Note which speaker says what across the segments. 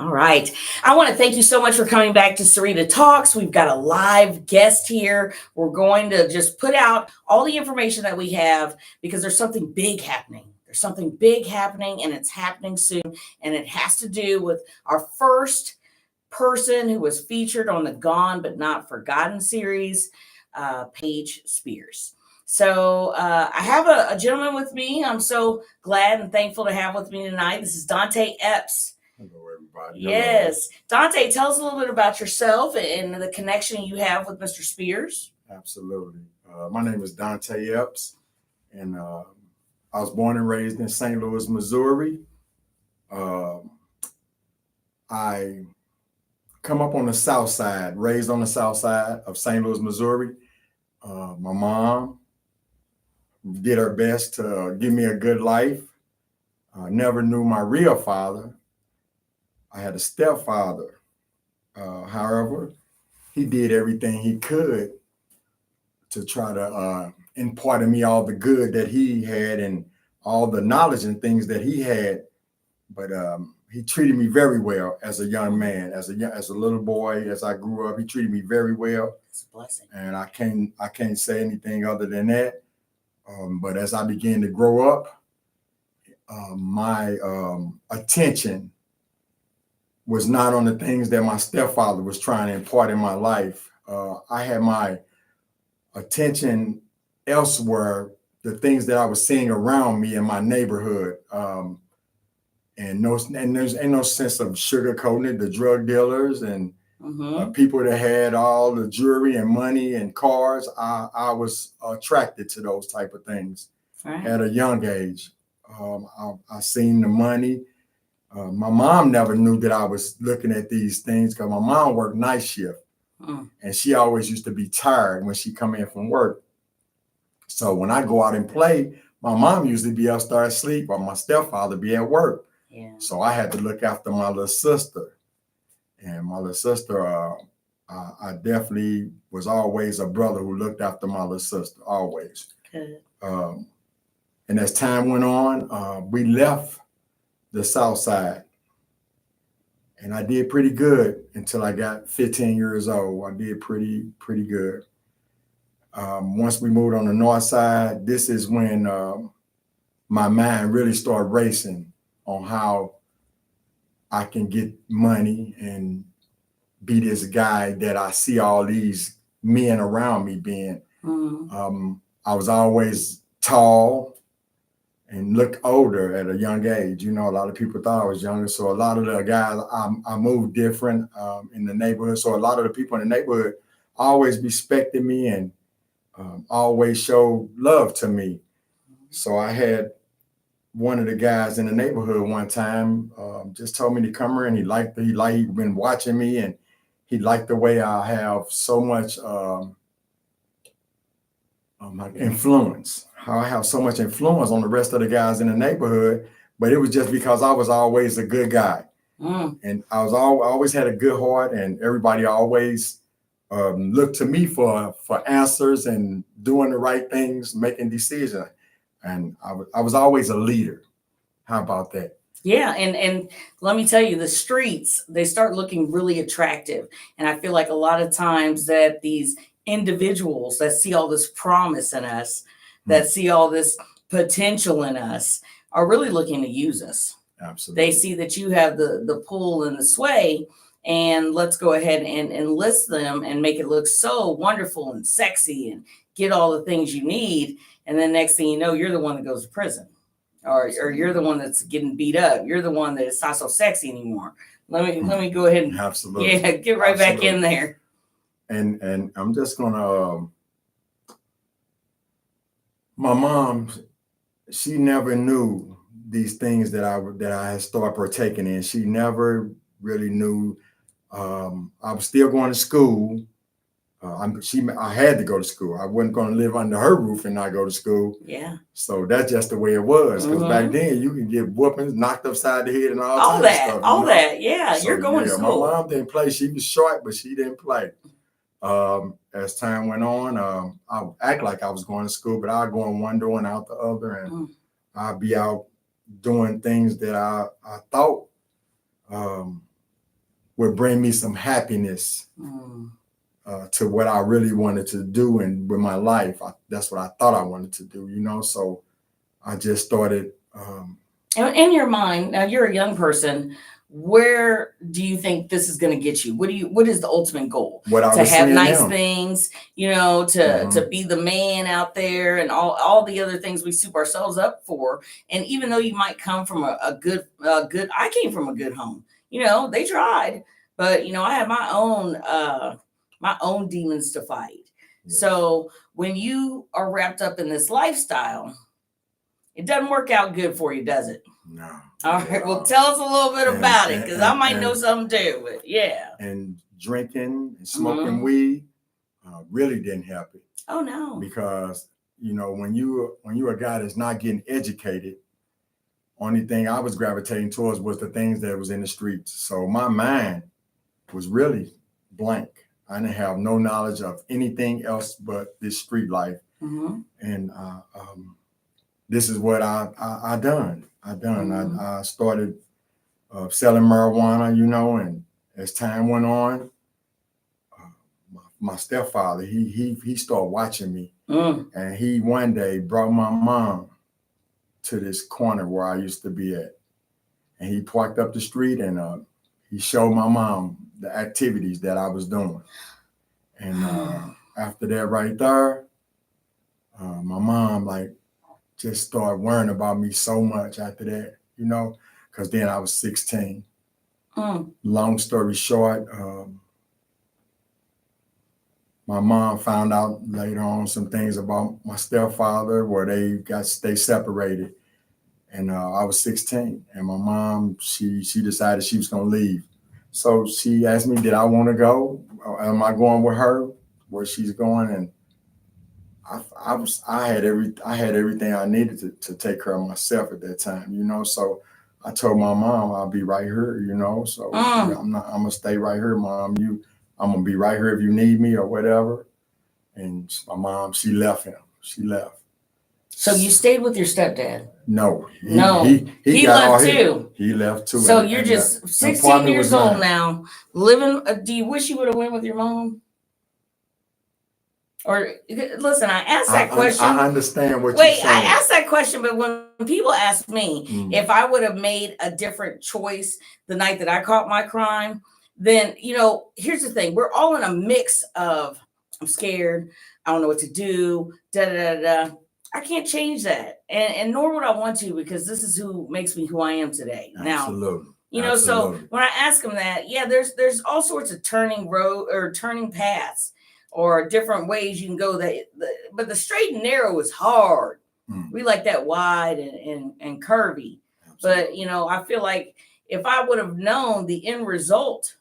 Speaker 1: All right. I want to thank you so much for coming back to Sarita Talks. We've got a live guest here. We're going to just put out all the information that we have because there's something big happening. There's something big happening, and it's happening soon. And it has to do with our first person who was featured on the Gone But Not Forgotten series, Paige Spears. So I have a gentleman with me. I'm so glad and thankful to have with me tonight. This is Donte Epps.
Speaker 2: Hello, everybody.
Speaker 1: Yes. Donte, tell us a little bit about yourself and the connection you have with Mr. Spears.
Speaker 2: Absolutely. My name is Donte Epps, and I was born and raised in St. Louis, Missouri. I come up on the south side, raised on the south side of St. Louis, Missouri. My mom did her best to give me a good life. I never knew my real father. I had a stepfather. However, he did everything he could to try to impart in me all the good that he had and all the knowledge and things that he had. But he treated me very well as a young man, as a little boy. As I grew up, he treated me very well.
Speaker 1: It's a blessing.
Speaker 2: And I can't say anything other than that. But as I began to grow up, my attention was not on the things that my stepfather was trying to impart in my life. I had my attention elsewhere, the things that I was seeing around me in my neighborhood. And there's ain't no sense of sugarcoating it, the drug dealers and people that had all the jewelry and money and cars. I was attracted to those type of things at a young age. I seen the money. My mom never knew that I was looking at these things because my mom worked night shift. And she always used to be tired when she come in from work. So when I go out and play, my mom usually be upstairs asleep or my stepfather be at work.
Speaker 1: Yeah.
Speaker 2: So I had to look after my little sister. And my little sister, I definitely was always a brother who looked after my little sister, always.
Speaker 1: Good.
Speaker 2: And as time went on, we left the south side. And I did pretty good until I got 15 years old. I did pretty good. Once we moved on the north side, this is when my mind really started racing on how I can get money and be this guy that I see all these men around me being. I was always tall and looked older at a young age. You know, a lot of people thought I was younger. So a lot of the guys, I moved different in the neighborhood. So a lot of the people in the neighborhood always respected me and always showed love to me. So I had one of the guys in the neighborhood one time just told me to come here, and he'd been watching me, and he liked the way I have so much influence, how I have so much influence on the rest of the guys in the neighborhood. But it was just because I was always a good guy. And I always had a good heart, and everybody always looked to me for answers and doing the right things, making decisions. And I was always a leader. How about that?
Speaker 1: Yeah, and let me tell you, the streets, they start looking really attractive. And I feel like a lot of times that these individuals that see all this promise in us, that see all this potential in us, are really looking to use us.
Speaker 2: Absolutely.
Speaker 1: They see that you have the pull and the sway, and let's go ahead and enlist them and make it look so wonderful and sexy and get all the things you need. And then next thing you know, you're the one that goes to prison, or you're the one that's getting beat up. You're the one that it's not so sexy anymore. Let me go ahead and
Speaker 2: absolutely
Speaker 1: get right back in there.
Speaker 2: And I'm just gonna. My mom, she never knew these things that I had started partaking in. She never really knew. I was still going to school. I had to go to school. I wasn't going to live under her roof and not go to school.
Speaker 1: Yeah.
Speaker 2: So that's just the way it was. Because back then you can get whoopings, knocked upside the head, and all that stuff.
Speaker 1: All that. Yeah. So, you're going to school.
Speaker 2: My mom didn't play. She was short, but she didn't play. As time went on, I would act like I was going to school, but I'd go in one door and out the other, and I'd be out doing things that I thought would bring me some happiness to what I really wanted to do and with my life. That's what I thought I wanted to do, you know. So I just started.
Speaker 1: In your mind, now you're a young person. Where do you think this is going to get you? What is the ultimate goal?
Speaker 2: What I
Speaker 1: To
Speaker 2: was
Speaker 1: have
Speaker 2: seeing
Speaker 1: nice
Speaker 2: now.
Speaker 1: things, you know, to be the man out there and all the other things we soup ourselves up for. And even though you might come from a good, I came from a good home, you know, they tried, but you know, I had my own demons to fight.
Speaker 2: Yes.
Speaker 1: So when you are wrapped up in this lifestyle, it doesn't work out good for you, does it?
Speaker 2: No.
Speaker 1: All right. Well, tell us a little bit about it, because I might know something too. But yeah.
Speaker 2: And drinking and smoking weed really didn't help it.
Speaker 1: Oh no.
Speaker 2: Because you know, when you're a guy that's not getting educated, only thing I was gravitating towards was the things that was in the streets. So my mind was really blank. I didn't have no knowledge of anything else but this street life. And this is what I done. I started selling marijuana, you know, and as time went on, my stepfather, he started watching me. And he one day brought my mom to this corner where I used to be at. And he parked up the street and he showed my mom the activities that I was doing. And after that right there, my mom like just started worrying about me so much after that, you know, because then I was 16. Long story short, my mom found out later on some things about my stepfather where they separated. And I was 16, and my mom, she decided she was gonna leave. So she asked me, did I want to go? Or am I going with her where she's going? And I had everything I needed to take care of myself at that time, you know. So I told my mom I'll be right here, you know. So I'm gonna stay right here, Mom. I'm gonna be right here if you need me or whatever. And my mom, she left him. She left.
Speaker 1: So you stayed with your stepdad?
Speaker 2: No.
Speaker 1: He left too.
Speaker 2: He left too.
Speaker 1: So you're just 16 years old now, living. Do you wish you would have went with your mom? Or listen, I asked that question.
Speaker 2: I understand what you're saying.
Speaker 1: I asked that question, but when people ask me if I would have made a different choice the night that I caught my crime, then, you know, here's the thing. We're all in a mix of, I'm scared, I don't know what to do, I can't change that. And nor would I want to, because this is who makes me who I am today.
Speaker 2: Absolutely.
Speaker 1: Now, you know, so when I ask them that, yeah, there's all sorts of turning paths or different ways you can go but the straight and narrow is hard. We like that wide and curvy. Absolutely. But, you know, I feel like if I would have known the end result,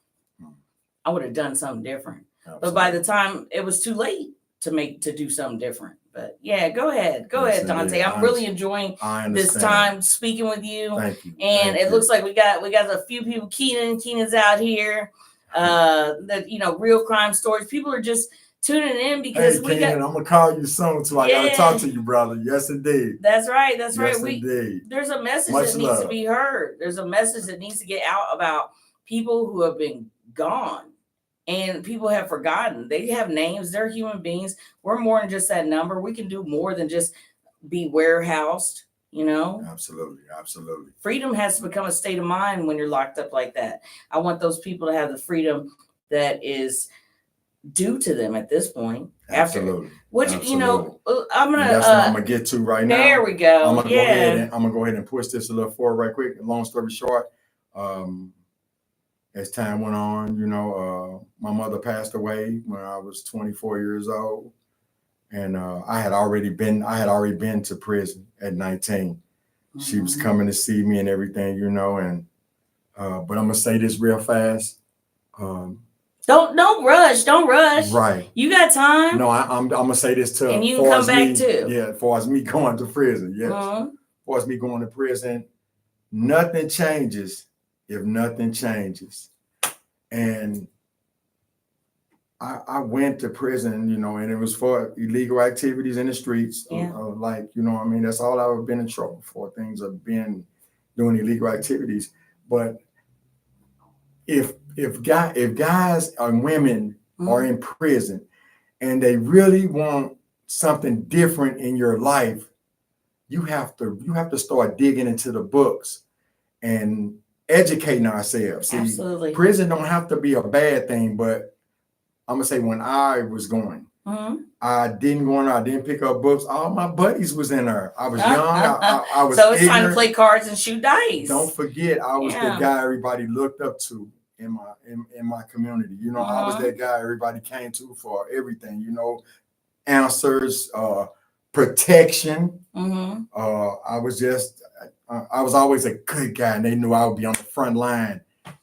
Speaker 1: I would have done something different. Absolutely. But by the time it was too late to do something different. But yeah, go ahead, Donte. I'm really enjoying this time speaking with you.
Speaker 2: Thank you.
Speaker 1: And it looks like we got a few people, Keenan's out here. That, you know, real crime stories. People are just tuning in because
Speaker 2: I'm gonna call you soon too. I gotta talk to you, brother. Yes, indeed.
Speaker 1: That's right.
Speaker 2: Yes, indeed.
Speaker 1: There's a message that needs to be heard. There's a message that needs to get out about people who have been gone. And people have forgotten. They have names. They're human beings. We're more than just that number. We can do more than just be warehoused, you know?
Speaker 2: Absolutely. Absolutely.
Speaker 1: Freedom has to become a state of mind when you're locked up like that. I want those people to have the freedom that is due to them at this point.
Speaker 2: Absolutely.
Speaker 1: You know, I'm gonna.
Speaker 2: That's what I'm gonna get to right now.
Speaker 1: There we go.
Speaker 2: I'm gonna go ahead and push this a little forward right quick. Long story short, as time went on, you know, my mother passed away when I was 24 years old, and I had already been to prison at 19. She was coming to see me and everything, you know, and but I'm gonna say this real fast.
Speaker 1: Don't rush. Don't rush.
Speaker 2: Right.
Speaker 1: You got time.
Speaker 2: No, I'm gonna say this too.
Speaker 1: And you can come back too.
Speaker 2: Yeah, as far as me going to prison, yes. As far as me going to prison, nothing changes if nothing changes. And I went to prison, you know, and it was for illegal activities in the streets. Like, you know what I mean? That's all I've been in trouble for, things of being doing illegal activities. But if guys and women are
Speaker 1: Mhm.
Speaker 2: in prison and they really want something different in your life, you have to start digging into the books and educating ourselves. See,
Speaker 1: Absolutely.
Speaker 2: prison don't have to be a bad thing, but I'm gonna say when I was going,
Speaker 1: Mhm.
Speaker 2: I didn't pick up books. All my buddies was in there. I was young. I was
Speaker 1: So it's time to
Speaker 2: ignorant.
Speaker 1: play cards and shoot dice.
Speaker 2: Don't forget, I was the
Speaker 1: Yeah.
Speaker 2: guy everybody looked up to in my community. You know, I was that guy everybody came to for everything. You know, answers, protection. I was always a good guy, and they knew I would be on the front line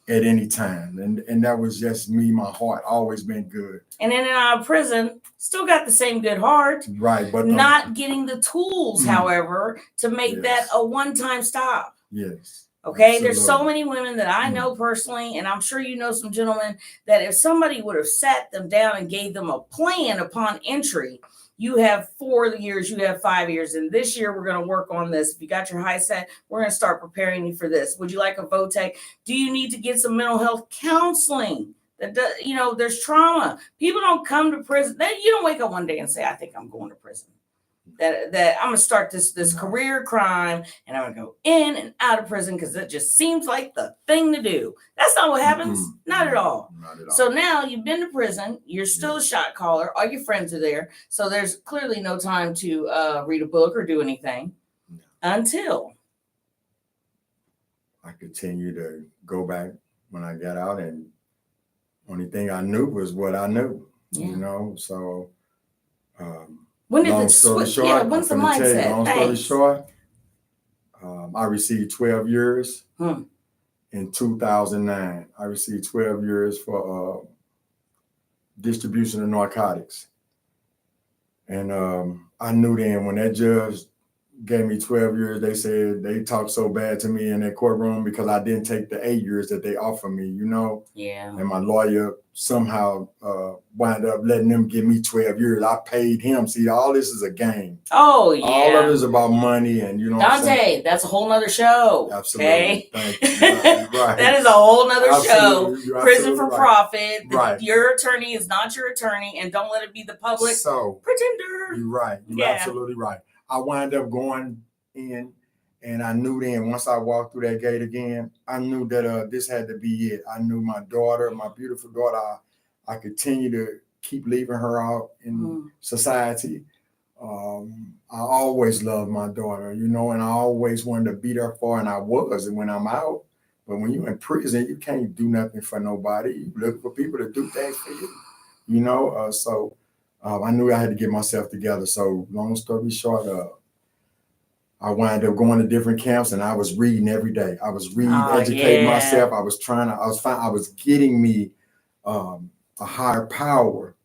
Speaker 2: at any time, and that was just me. My heart always been good.
Speaker 1: And then in our prison, still got the same good heart,
Speaker 2: right? But
Speaker 1: not getting the tools, however, to make that a one-time stop.
Speaker 2: Yes.
Speaker 1: Okay,
Speaker 2: Absolutely.
Speaker 1: There's so many women that I know personally, and I'm sure you know some gentlemen, that if somebody would have sat them down and gave them a plan upon entry, you have 4 years, you have 5 years, and this year we're going to work on this. If you got your high set, we're going to start preparing you for this. Would you like a VOTEC? Do you need to get some mental health counseling? There's trauma. People don't come to prison. You don't wake up one day and say, I think I'm going to prison. That I'm gonna start this career crime and I'm gonna go in and out of prison because it just seems like the thing to do. That's not what happens. Not at all.
Speaker 2: Not at all.
Speaker 1: So now you've been to prison, you're still a shot caller, all your friends are there. So there's clearly no time to read a book or do anything until
Speaker 2: I continued to go back when I got out, and only thing I knew was what I knew. You know, so
Speaker 1: when did the switch? Yeah, when's the mindset?
Speaker 2: Long story short, I received 12 years in 2009. I received 12 years for distribution of narcotics. And I knew then when that judge gave me 12 years, they said they talked so bad to me in that courtroom because I didn't take the 8 years that they offered me, you know?
Speaker 1: Yeah.
Speaker 2: And my lawyer somehow wound up letting them give me 12 years. I paid him. See, all this is a game.
Speaker 1: Oh, yeah.
Speaker 2: All of it is about money, and you know
Speaker 1: Donte, that's a whole nother show.
Speaker 2: Absolutely.
Speaker 1: Okay?
Speaker 2: Thank you. Right.
Speaker 1: That is a whole nother show.
Speaker 2: You're
Speaker 1: Prison for profit.
Speaker 2: Right.
Speaker 1: Your attorney is not your attorney, and don't let it be the public pretender.
Speaker 2: You're right. You're absolutely right. I wound up going in, and I knew then once I walked through that gate again, I knew that this had to be it. I knew my daughter, my beautiful daughter, I continue to keep leaving her out in society. I always loved my daughter, you know, and I always wanted to be there for her, and I was. And when I'm out, but when you're in prison, you can't do nothing for nobody. You look for people to do things for you, you know. So I knew I had to get myself together. So long story short, I wound up going to different camps, and I was reading every day. I was reading, educating myself. I was getting me a higher power,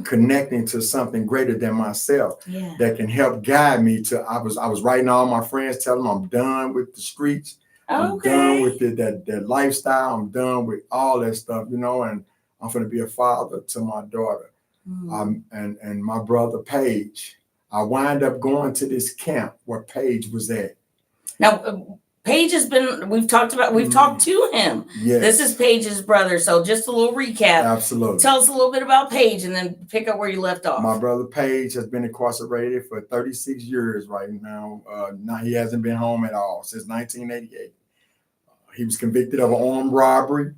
Speaker 2: connecting to something greater than myself that can help guide me to. I was writing all my friends, telling them I'm done with the streets. I'm done with that lifestyle. I'm done with all that stuff, you know, and I'm going to be a father to my daughter. And my brother Paige. I wind up going to this camp where Paige was at.
Speaker 1: Now, Paige has been, we've talked to him.
Speaker 2: Yes.
Speaker 1: This is Paige's brother. So just a little recap.
Speaker 2: Absolutely.
Speaker 1: Tell us a little bit about Paige and then pick up where you left off.
Speaker 2: My brother Paige has been incarcerated for 36 years right now. Now he hasn't been home at all since 1988. He was convicted of an armed robbery.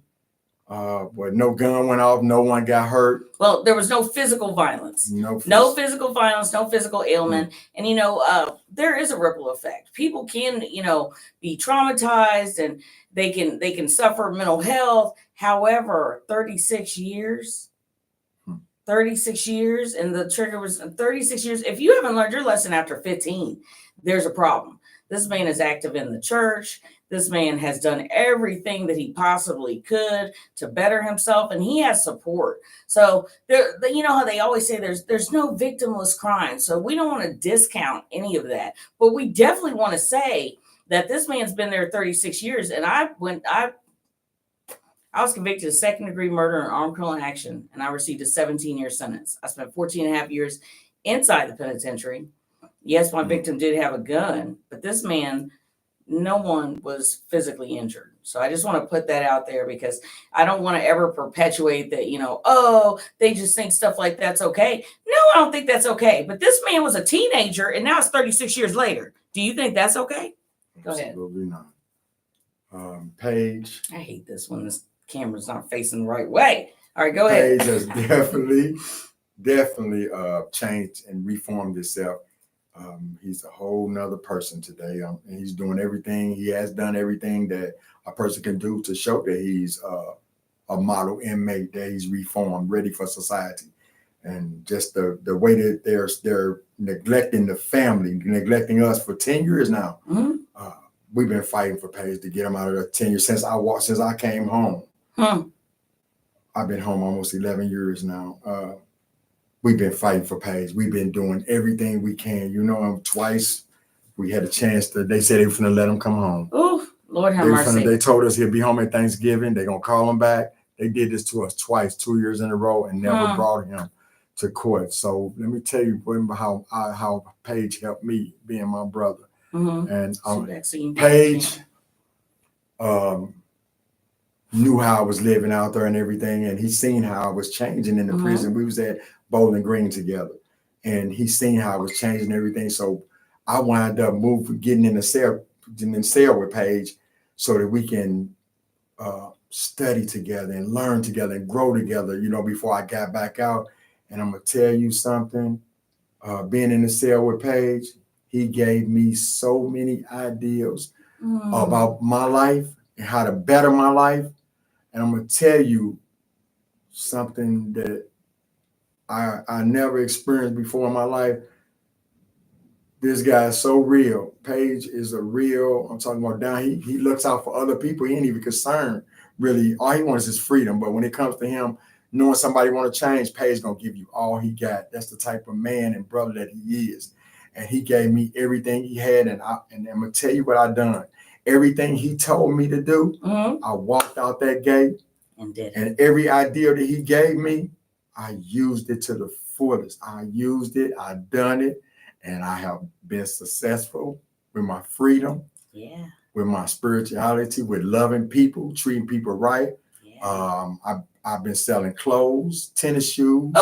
Speaker 2: Where no gun went off, no one got hurt.
Speaker 1: Well, there was no physical violence. No physical violence, no physical ailment. And, you know, there is a ripple effect. People can, you know, be traumatized and they can suffer mental health. However, 36 years, and the trigger was 36 years. If you haven't learned your lesson after 15, there's a problem. This man is active in the church. This man has done everything that he possibly could to better himself, and he has support. So you know how they always say there's no victimless crime. So we don't want to discount any of that, but we definitely want to say that this man's been there 36 years. And I was convicted of second-degree murder and armed criminal action, and I received a 17-year sentence. I spent 14 and a half years inside the penitentiary. Yes, my victim did have a gun, but this man no one was physically injured. So I just want to put that out there because I don't want to ever perpetuate that, oh, they just think stuff like that's okay. No, I don't think that's okay. But this man was a teenager and now it's 36 years later. Do you think that's okay? Go ahead.
Speaker 2: Absolutely not. Paige.
Speaker 1: I hate this when this camera's not facing the right way. All right, go ahead.
Speaker 2: Paige has definitely changed and reformed himself. He's a whole nother person today. And he's doing everything. He has done everything that a person can do to show that he's a model inmate, that he's reformed, ready for society. And just the way that they're neglecting the family, neglecting us for 10 years now.
Speaker 1: Mm-hmm.
Speaker 2: We've been fighting for Paige to get him out of the 10 years since I came home. I've been home almost 11 years now. We've been fighting for Paige. We've been doing everything we can. Twice we had a chance they said they were going to let him come home.
Speaker 1: Oh, Lord have mercy.
Speaker 2: They told us he'll be home at Thanksgiving. They're going to call him back. They did this to us twice, 2 years in a row, and never brought him to court. So let me tell you how Paige helped me, being my brother.
Speaker 1: Mm-hmm.
Speaker 2: And Paige knew how I was living out there and everything, and he seen how I was changing in the prison. We was at Bowling Green together, and he seen how I was changing everything. So I wound up getting in the cell with Paige so that we can study together and learn together and grow together, before I got back out. And I'm gonna tell you something, being in the cell with Paige, he gave me so many ideas about my life and how to better my life. And I'm gonna tell you something that I never experienced before in my life. This guy is so real. Paige is a real, I'm talking about down. He looks out for other people. He ain't even concerned, really. All he wants is freedom. But when it comes to him, knowing somebody want to change, Paige gonna give you all he got. That's the type of man and brother that he is. And he gave me everything he had. And I'm gonna tell you what I done. Everything he told me to do, I walked out that gate
Speaker 1: and did.
Speaker 2: And every idea that he gave me, I used it to the fullest. I used it, I done it, and I have been successful with my freedom, with my spirituality, with loving people, treating people right. I've been selling clothes, tennis shoes,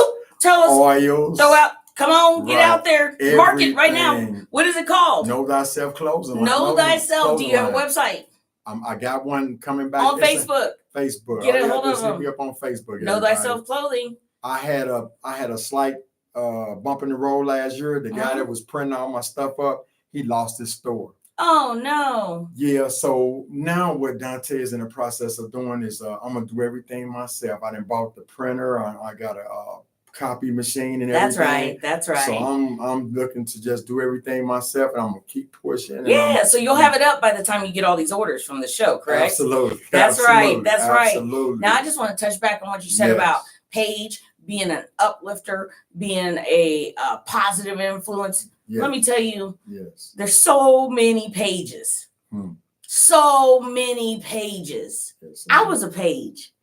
Speaker 1: tell us,
Speaker 2: oils.
Speaker 1: Throw out. Come on, get out there.
Speaker 2: Everything.
Speaker 1: Market right now. What is it called?
Speaker 2: Know Thyself Clothing.
Speaker 1: Know Thyself. Do you have a website?
Speaker 2: I got one coming back
Speaker 1: on Facebook.
Speaker 2: Get
Speaker 1: a hold of them.
Speaker 2: Hit me up on Facebook.
Speaker 1: Know Thyself Clothing.
Speaker 2: I had a slight bump in the road last year. The guy that was printing all my stuff up, he lost his store.
Speaker 1: Oh no.
Speaker 2: Yeah. So now what Donte is in the process of doing is I'm gonna do everything myself. I done bought the printer. I got a copy machine and everything.
Speaker 1: That's right.
Speaker 2: So I'm looking to just do everything myself, and I'm gonna keep pushing.
Speaker 1: So you'll have it up by the time you get all these orders from the show, correct?
Speaker 2: Absolutely.
Speaker 1: That's right.
Speaker 2: Absolutely.
Speaker 1: Now I just want to touch back on what you said about Paige being an uplifter, being a positive influence. Let me tell you, there's so many pages. So many pages. I was a page,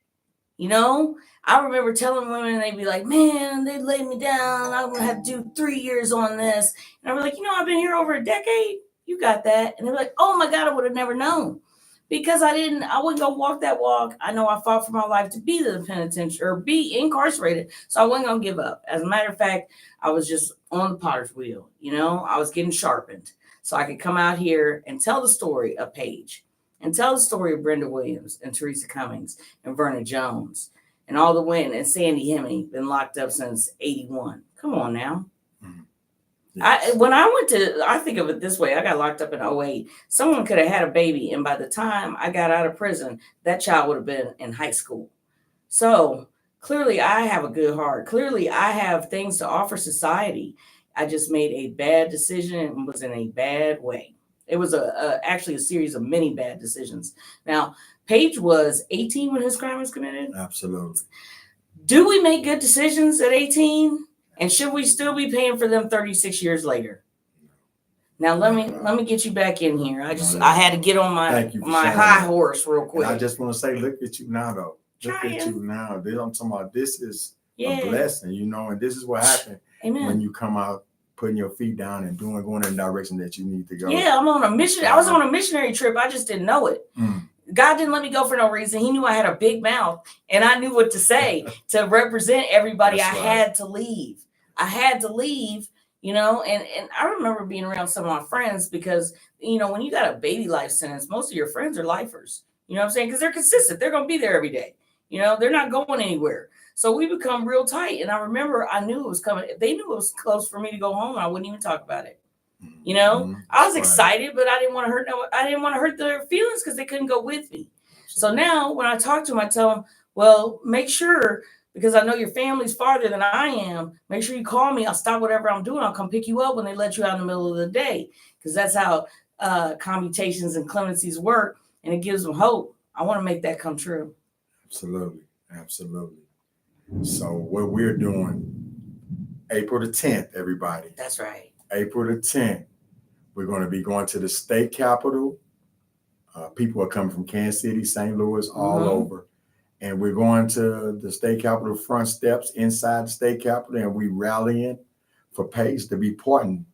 Speaker 1: I remember telling women, they'd be like, man, they laid me down. I'm going to have to do 3 years on this. And I was like, I've been here over a decade. You got that. And they're like, oh my God, I would have never known. Because I wasn't going to walk that walk. I know I fought for my life to be the penitentiary or be incarcerated. So I wasn't going to give up. As a matter of fact, I was just on the potter's wheel. I was getting sharpened. So I could come out here and tell the story of Paige and tell the story of Brenda Williams and Teresa Cummings and Verna Jones. And all the women, and Sandy Heming, been locked up since 81. Come on now. I think of it this way. I got locked up in 08. Someone could have had a baby. And by the time I got out of prison, that child would have been in high school. So clearly I have a good heart. Clearly I have things to offer society. I just made a bad decision and was in a bad way. It was actually a series of many bad decisions. Now, Paige was 18 when his crime was committed.
Speaker 2: Absolutely.
Speaker 1: Do we make good decisions at 18? And should we still be paying for them 36 years later? Now let me get you back in here. I had to get on my high horse real quick.
Speaker 2: And I just want to say, look at you now, though. Look at you now. I'm talking about this is a blessing, and this is what happened when you come out putting your feet down and going in the direction that you need to go.
Speaker 1: Yeah, I'm on a mission. I was on a missionary trip. I just didn't know it. God didn't let me go for no reason. He knew I had a big mouth and I knew what to say to represent everybody.
Speaker 2: That's right.
Speaker 1: had to leave. I had to leave, and I remember being around some of my friends because, when you got a baby life sentence, most of your friends are lifers. You know what I'm saying? Because they're consistent. They're going to be there every day. They're not going anywhere. So we become real tight. And I remember I knew it was coming. They knew it was close for me to go home. And I wouldn't even talk about it. I was excited, but I didn't want to hurt their feelings because they couldn't go with me. So now when I talk to them, I tell them, well, make sure, because I know your family's farther than I am, make sure you call me. I'll stop whatever I'm doing. I'll come pick you up when they let you out in the middle of the day, because that's how commutations and clemencies work. And it gives them hope. I want to make that come true.
Speaker 2: Absolutely. Absolutely. So what we're doing, April the 10th, everybody.
Speaker 1: That's right.
Speaker 2: April the 10th, we're going to be going to the state capitol. People are coming from Kansas City, St. Louis, all over. And we're going to the state capitol front steps inside the state capitol, and we rallying for Pace to be pardoned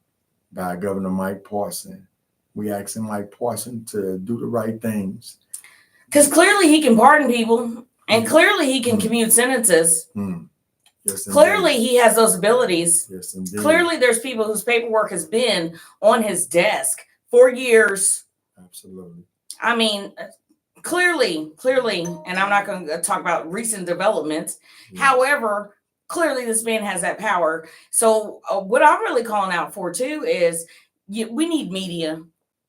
Speaker 2: by Governor Mike Parson. We asking Mike Parson to do the right things.
Speaker 1: Because clearly he can pardon people, and clearly he can commute sentences.
Speaker 2: Yes,
Speaker 1: clearly he has those abilities.
Speaker 2: Yes, indeed.
Speaker 1: Clearly there's people whose paperwork has been on his desk for years.
Speaker 2: Absolutely.
Speaker 1: I mean, clearly, and I'm not going to talk about recent developments. Yes. However, clearly this man has that power. So what I'm really calling out for too is we need media.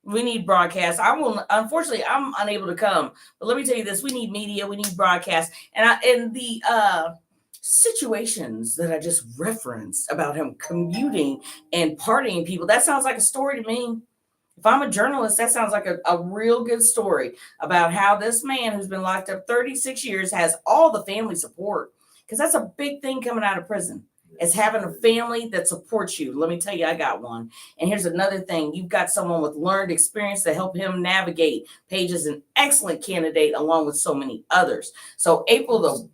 Speaker 1: We need broadcast. Unfortunately, I'm unable to come, but let me tell you this: we need media, we need broadcast, and the situations that I just referenced about him commuting and partying people. That sounds like a story to me. If I'm a journalist, that sounds like a real good story about how this man who's been locked up 36 years has all the family support, because that's a big thing coming out of prison. Is having a family that supports you. Let me tell you, I got one. And here's another thing. You've got someone with learned experience to help him navigate. Paige is an excellent candidate along with so many others. So April the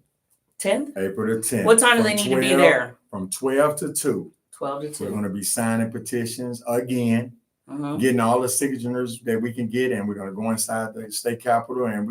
Speaker 1: 10th?
Speaker 2: April the 10th.
Speaker 1: What time do they need to be there?
Speaker 2: From 12 to 2.
Speaker 1: 12 to 2.
Speaker 2: We're going to be signing petitions again, getting all the signatures that we can get, and we're going to go inside the state capitol, and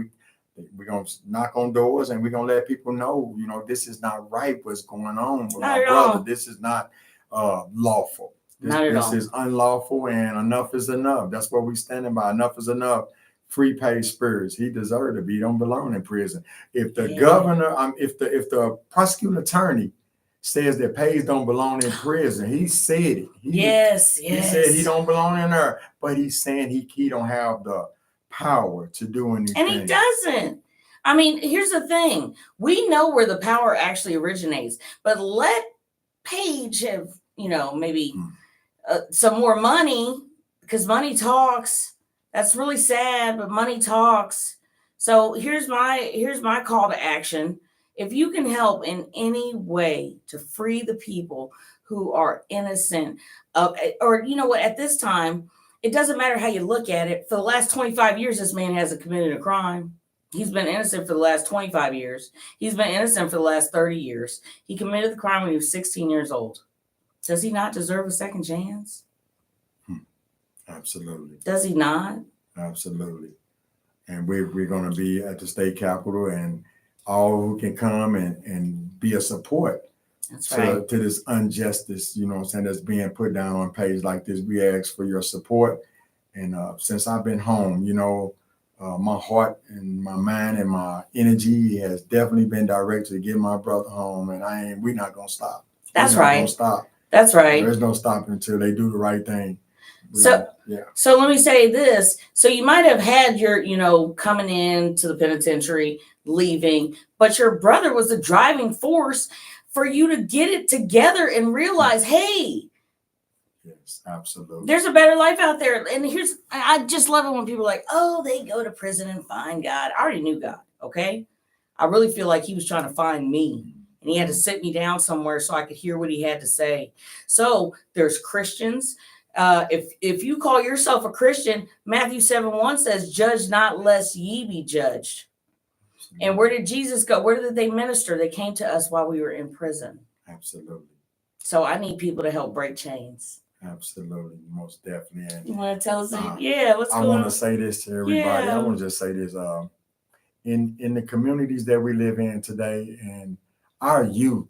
Speaker 2: we're going to knock on doors, and we're going to let people know, this is not right what's going on with my brother. This is not lawful. This is unlawful, and enough is enough. That's what we're standing by. Enough is enough. Free Paige Spears. He deserved to be. He don't belong in prison. If the governor, if the prosecuting attorney says that Paige don't belong in prison, he said it.
Speaker 1: Yes.
Speaker 2: He said he don't belong in there, but he's saying he don't have the power to do anything.
Speaker 1: And he doesn't. I mean, here's the thing. We know where the power actually originates, but let Paige have, maybe some more money, because money talks. That's really sad, but money talks. So here's my call to action. If you can help in any way to free the people who are innocent or at this time, it doesn't matter how you look at it. For the last 25 years, this man hasn't committed a crime. He's been innocent for the last 25 years. He's been innocent for the last 30 years. He committed the crime when he was 16 years old. Does he not deserve a second chance?
Speaker 2: Absolutely.
Speaker 1: Does he not?
Speaker 2: Absolutely. And we're going to be at the state capitol, and all who can come and be a support to this injustice, that's being put down on Paige like this. We ask for your support. And since I've been home, my heart and my mind and my energy has definitely been directed to get my brother home. And we're not going to stop.
Speaker 1: That's
Speaker 2: we're not
Speaker 1: right.
Speaker 2: Gonna stop.
Speaker 1: That's right.
Speaker 2: There's no stopping until they do the right thing.
Speaker 1: So let me say this. So you might have had your, coming into the penitentiary, leaving, but your brother was the driving force for you to get it together and realize, hey,
Speaker 2: yes, absolutely,
Speaker 1: there's a better life out there. And I just love it when people are like, oh, they go to prison and find God. I already knew God. Okay. I really feel like he was trying to find me, and he had to sit me down somewhere so I could hear what he had to say. So there's Christians. If you call yourself a Christian, Matthew 7:1 says, judge not lest ye be judged. Absolutely. And where did Jesus go? Where did they minister? They came to us while we were in prison.
Speaker 2: Absolutely.
Speaker 1: So I need people to help break chains.
Speaker 2: Absolutely, most definitely. And
Speaker 1: You want to tell us?
Speaker 2: uh,
Speaker 1: What's
Speaker 2: I
Speaker 1: going
Speaker 2: want
Speaker 1: on?
Speaker 2: to say this to everybody. I
Speaker 1: Yeah.
Speaker 2: want to just say this. In the communities that we live in today, and our youth,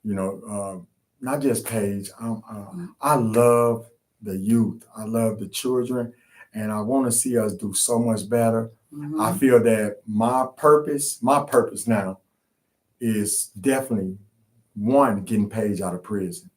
Speaker 2: not just Paige. I love the youth. I love the children, and I want to see us do so much better. I feel that my purpose now is definitely one, getting Paige out of prison.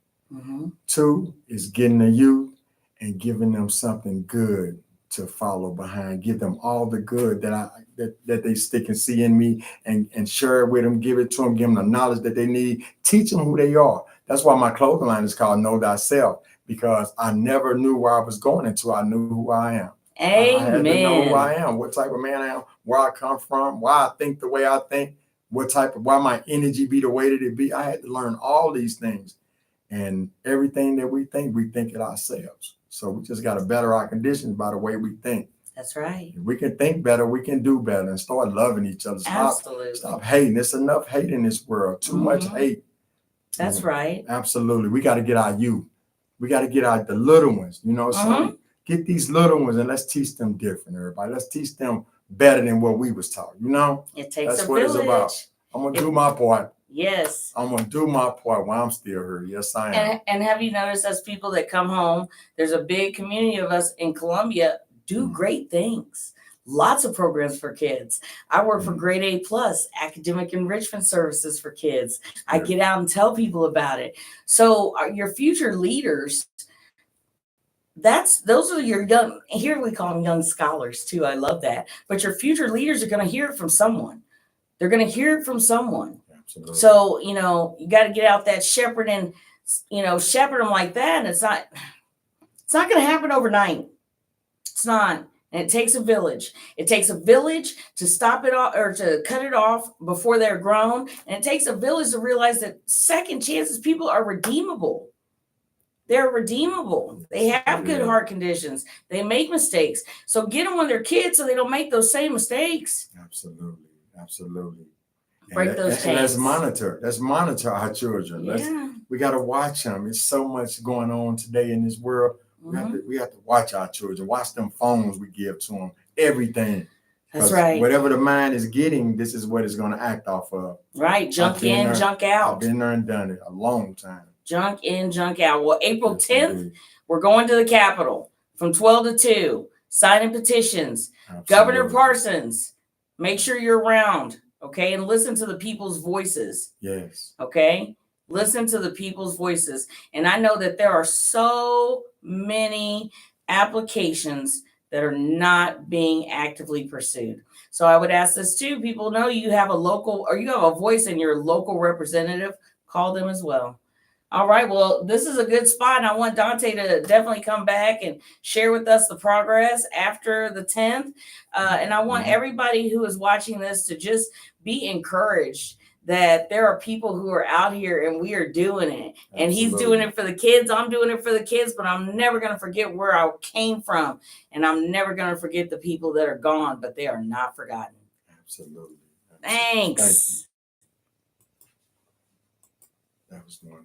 Speaker 2: Two is getting the youth and giving them something good to follow behind. Give them all the good that they stick and see in me, and share it with them. Give it to them. Give them the knowledge that they need. Teach them who they are. That's why my clothing line is called Know Thyself, because I never knew where I was going until I knew who I am.
Speaker 1: Amen.
Speaker 2: I had to know who I am, what type of man I am, where I come from, why I think the way I think, why my energy be the way that it be. I had to learn all these things. And everything that we think it ourselves. So we just got to better our conditions by the way we think.
Speaker 1: That's right.
Speaker 2: If we can think better, we can do better, and start loving each other. Stop hating. There's enough hate in this world. Too much hate.
Speaker 1: That's right.
Speaker 2: Absolutely. We got to get our youth. We got to get out the little ones. So get these little ones and let's teach them different, everybody. Let's teach them better than what we was taught.
Speaker 1: It takes
Speaker 2: That's
Speaker 1: a
Speaker 2: what
Speaker 1: village.
Speaker 2: It's about. I'm going to do my part.
Speaker 1: Yes.
Speaker 2: I'm going to do my part while I'm still here. Yes, I am.
Speaker 1: And have you noticed, as people that come home, there's a big community of us in Columbia do great things. Lots of programs for kids. I work for Grade A Plus, academic enrichment services for kids. I get out and tell people about it. So your future leaders, those are your young, here we call them young scholars too. I love that. But your future leaders are going to hear it from someone. They're going to hear it from someone. Absolutely. So, you got to get out that shepherd and, shepherd them like that. And it's not going to happen overnight. It's not. And it takes a village. It takes a village to stop it off or to cut it off before they're grown. And it takes a village to realize that second chances, people are redeemable. They're redeemable. They have good heart conditions. They make mistakes. So get them when they're kids so they don't make those same mistakes.
Speaker 2: Absolutely. Absolutely.
Speaker 1: Break those chains.
Speaker 2: Let's monitor our children. We got to watch them. There's so much going on today in this world. We have to watch our children. Watch them phones we give to them. Everything.
Speaker 1: That's right.
Speaker 2: Whatever the mind is getting, this is what it's going to act off of.
Speaker 1: Right. Junk in, junk out.
Speaker 2: I've been there and done it a long time.
Speaker 1: Junk in, junk out. Well, April 10th, we're going to the Capitol from 12 to 2. Signing petitions. Absolutely. Governor Parsons, make sure you're around. Okay. And listen to the people's voices.
Speaker 2: Yes.
Speaker 1: Okay. Listen to the people's voices. And I know that there are so many applications that are not being actively pursued. So I would ask this too. People know you have a local, or you have a voice in your local representative. Call them as well. All right. Well, this is a good spot. And I want Donte to definitely come back and share with us the progress after the 10th. And I want everybody who is watching this to just be encouraged that there are people who are out here and we are doing it. And he's doing it for the kids. I'm doing it for the kids, but I'm never going to forget where I came from. And I'm never going to forget the people that are gone, but they are not forgotten.
Speaker 2: Absolutely.
Speaker 1: Thanks.
Speaker 2: Thank you. That was one.